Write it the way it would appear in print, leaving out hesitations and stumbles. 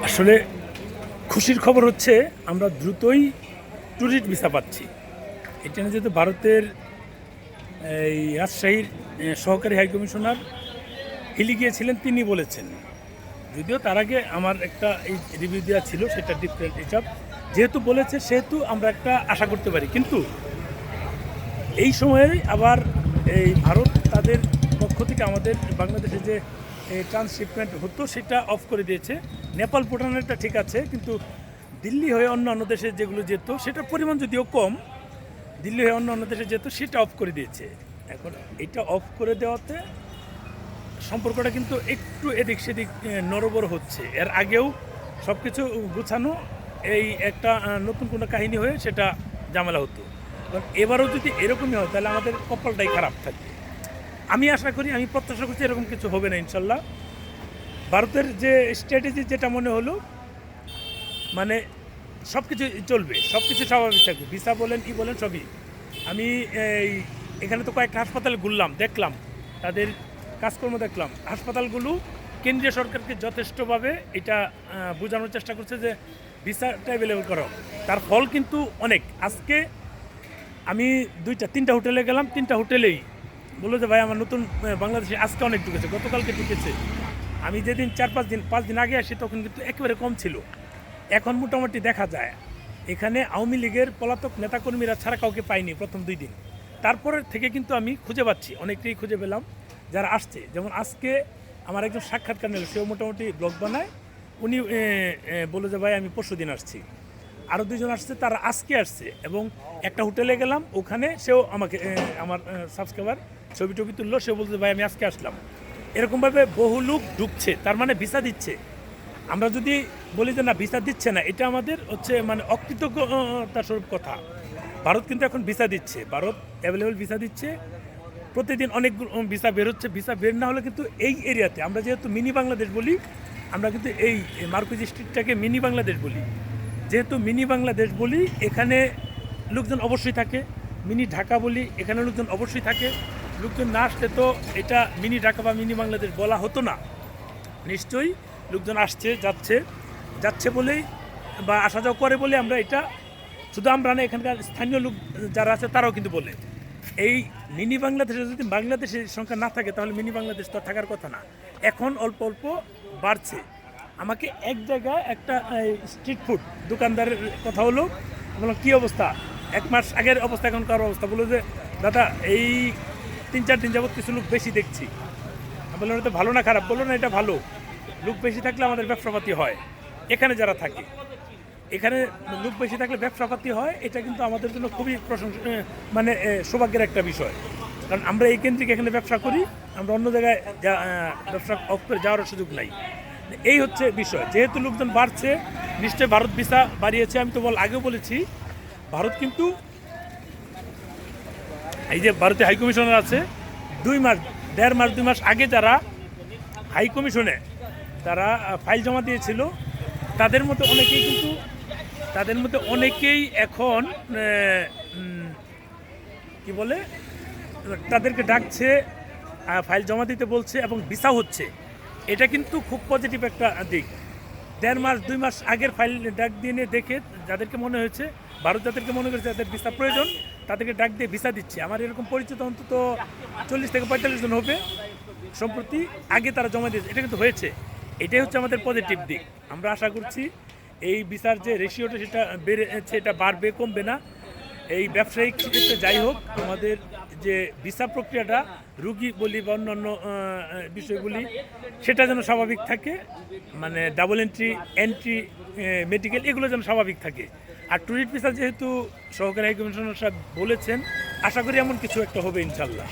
আসলে খুশির খবর হচ্ছে আমরা দ্রুতই ট্যুরিস্ট ভিসা পাচ্ছি। এটা নিয়ে যেহেতু ভারতের এই রাজশাহীর সহকারী হাইকমিশনার হিলি গিয়েছিলেন, তিনি বলেছেন। যদিও তার আগে আমার একটা এই রিভিউ দেওয়া ছিল, সেটা ডিফারেন্ট হিসাব। যেহেতু বলেছে সেহেতু আমরা একটা আশা করতে পারি, কিন্তু এই সময়ে আবার এই ভারত তাদের পক্ষ থেকে আমাদের বাংলাদেশে যে ট্রান্সশিপমেন্ট হতো সেটা অফ করে দিয়েছে। নেপাল ভুটানেরটা ঠিক আছে, কিন্তু দিল্লি হয়ে অন্য দেশে যেগুলো যেত সেটার পরিমাণ যদিও কম, দিল্লি হয়ে অন্য দেশে যেত সেটা অফ করে দিয়েছে। এখন এটা অফ করে দেওয়াতে সম্পর্কটা কিন্তু একটু এদিক সেদিক নড়বড় হচ্ছে। এর আগেও সব কিছু গুছানো, এই একটা নতুন কোনো কাহিনী হয়ে সেটা ঝামেলা হতো। কারণ এবারও যদি এরকমই হয় তাহলে আমাদের কপালটাই খারাপ থাকবে। আমি আশা করি, আমি প্রত্যাশা করছি এরকম কিছু হবে না ইনশাল্লাহ। ভারতের যে স্ট্র্যাটেজি যেটা মনে হলো, মানে সব কিছু চলবে, সব কিছু স্বাভাবিক থাকবে, ভিসা বলেন ই বলেন সবই। আমি এই এখানে তো কয়েকটা হাসপাতাল ঘুরলাম, দেখলাম তাদের কাজকর্ম দেখলাম। হাসপাতালগুলো কেন্দ্রীয় সরকারকে যথেষ্টভাবে এটা বোঝানোর চেষ্টা করছে যে ভিসাটা অ্যাভেলেবল করো। তার ফল কিন্তু অনেক। আজকে আমি তিনটা হোটেলে গেলাম, তিনটা হোটেলেই বললো যে ভাই আমার নতুন বাংলাদেশে আজকে অনেক ঢুকেছে, গতকালকে ঢুকেছে। আমি যেদিন 4-5 দিন আগে আসি তখন কিন্তু একেবারে কম ছিল। এখন মোটামুটি দেখা যায় এখানে আওয়ামী লীগের পলাতক নেতাকর্মীরা ছাড়া কাউকে পাইনি প্রথম 2 দিন। তারপরের থেকে কিন্তু আমি খুঁজে পাচ্ছি, অনেকটাই খুঁজে পেলাম যারা আসছে। যেমন আজকে আমার একজন সাক্ষাৎকার নিল, সেও মোটামুটি ব্লগ বানায়। উনি বললো যে ভাই আমি পরশু দিন আসছি। আরও 2জন আসছে, তারা আজকে আসছে। এবং একটা হোটেলে গেলাম, ওখানে সেও আমাকে আমার সাবস্ক্রাইবার ছবি টবি তুললো, সে বলছে ভাই আমি আজকে আসলাম। এরকমভাবে বহু লোক ঢুকছে, তার মানে ভিসা দিচ্ছে। আমরা যদি বলি যে না ভিসা দিচ্ছে না, এটা আমাদের হচ্ছে মানে অকৃতজ্ঞতার স্বরূপ কথা। ভারত কিন্তু এখন ভিসা দিচ্ছে, ভারত অ্যাভেলেবেল ভিসা দিচ্ছে। প্রতিদিন অনেক ভিসা বের হচ্ছে। ভিসা বের না হলে কিন্তু এই এরিয়াতে, আমরা যেহেতু মিনি বাংলাদেশ বলি, আমরা কিন্তু এই মার্কুজ স্ট্রিটটাকে মিনি বাংলাদেশ বলি। যেহেতু মিনি বাংলাদেশ বলি, এখানে লোকজন অবশ্যই থাকে। মিনি ঢাকা বলি, এখানে লোকজন অবশ্যই থাকে। লোকজন না আসলে তো এটা মিনি ঢাকা বা মিনি বাংলাদেশ বলা হতো না। নিশ্চয়ই লোকজন আসছে যাচ্ছে বলেই বা আসা যাওয়া করে বলে আমরা এটা, শুধু আমরা না, এখানকার স্থানীয় লোক যারা আছে তারাও কিন্তু বলে। এই মিনি বাংলাদেশে যদি বাংলাদেশের সংখ্যা না থাকে তাহলে মিনি বাংলাদেশ তো থাকার কথা না। এখন অল্প অল্প বাড়ছে। আমাকে এক জায়গায় একটা স্ট্রিট ফুড দোকানদারের কথা হলো, বললাম কী অবস্থা, 1 মাস আগের অবস্থা এখন কারো অবস্থা, বললো যে দাদা এই 3-4 দিন যাবত কিছু লোক বেশি দেখছি। বললাম এটা ভালো না খারাপ? বললো না এটা ভালো, লোক বেশি থাকলে আমাদের ব্যবসাপাতি হয়। এখানে যারা থাকে, এখানে লোক বেশি থাকলে ব্যবসাপাতি হয়, এটা কিন্তু আমাদের জন্য খুবই মানে সৌভাগ্যের একটা বিষয়। কারণ আমরা এই কেন্দ্রিক এখানে ব্যবসা করি, আমরা অন্য জায়গায় ব্যবসা অফ করে যাওয়ার সুযোগ নাই। এই হচ্ছে বিষয়। যেহেতু লোকজন বাড়ছে, নিশ্চয়ই ভারত ভিসা বাড়িয়েছে। আমি তো আগেও বলেছি, ভারত কিন্তু এই যে ভারতীয় হাইকমিশনার আছে, 1.5 মাস আগে যারা হাইকমিশনে তারা ফাইল জমা দিয়েছিল, তাদের মধ্যে অনেকেই এখন কি বলে, তাদেরকে ডাকছে, ফাইল জমা দিতে বলছে এবং ভিসা হচ্ছে। এটা কিন্তু খুব পজিটিভ একটা দিক। 1.5-2 মাস আগের ফাইল ডাক দিয়ে দেখে যাদেরকে মনে হয়েছে, ভারত যাদেরকে মনে করেছে যাদের ভিসা প্রয়োজন, তাদেরকে ডাক দিয়ে ভিসা দিচ্ছে। আমার এরকম পরিচিত অন্তত 40-45 জন হবে সম্প্রতি, আগে তারা জমা দিয়েছে। এটা কিন্তু হয়েছে, এটাই হচ্ছে আমাদের পজিটিভ দিক। আমরা আশা করছি এই ভিসার যে রেশিওটা সেটা বেড়েছে, এটা বাড়বে, কমবে না। এই ব্যবসায়িক ক্ষেত্রে যাই হোক, আমাদের যে ভিসা প্রক্রিয়াটা, রুগী বলি বা অন্যান্য বিষয়গুলি, সেটা যেন স্বাভাবিক থাকে। মানে ডাবল এন্ট্রি মেডিকেল এগুলো যেন স্বাভাবিক থাকে। আর ট্যুরিস্ট ভিসা যেহেতু সহকারী হাইকমিশনার সাহেব বলেছেন, আশা করি এমন কিছু একটা হবে ইনশাল্লাহ।